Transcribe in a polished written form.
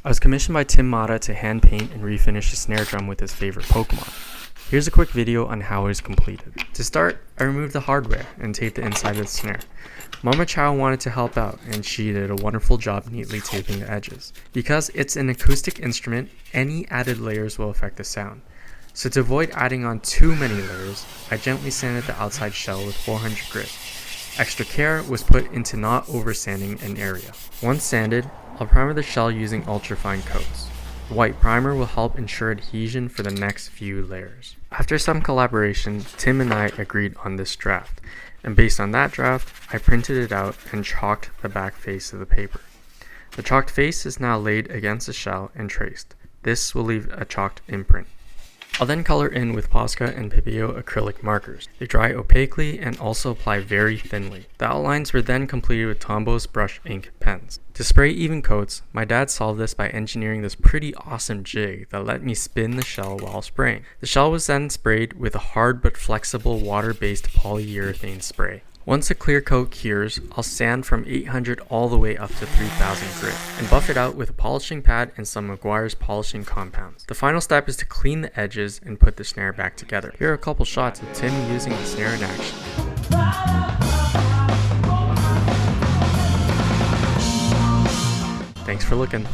I was commissioned by Tim Mata to hand paint and refinish the snare drum with his favorite Pokémon. Here's a quick video on how it was completed. To start, I removed the hardware and taped the inside of the snare. Mama Chow wanted to help out, and she did a wonderful job neatly taping the edges. Because it's an acoustic instrument, any added layers will affect the sound. So to avoid adding on too many layers, I gently sanded the outside shell with 400 grit. Extra care was put into not over-sanding an area. Once sanded, I'll primer the shell using ultrafine coats. The white primer will help ensure adhesion for the next few layers. After some collaboration, Tim and I agreed on this draft, and based on that draft, I printed it out and chalked the back face of the paper. The chalked face is now laid against the shell and traced. This will leave a chalked imprint. I'll then color in with Posca and Pepeo acrylic markers. They dry opaquely and also apply very thinly. The outlines were then completed with Tombo's brush ink pens. To spray even coats, my dad solved this by engineering this pretty awesome jig that let me spin the shell while spraying. The shell was then sprayed with a hard but flexible water-based polyurethane spray. Once a clear coat cures, I'll sand from 800 all the way up to 3000 grit and buff it out with a polishing pad and some Meguiar's polishing compounds. The final step is to clean the edges and put the snare back together. Here are a couple shots of Tim using the snare in action. Thanks for looking.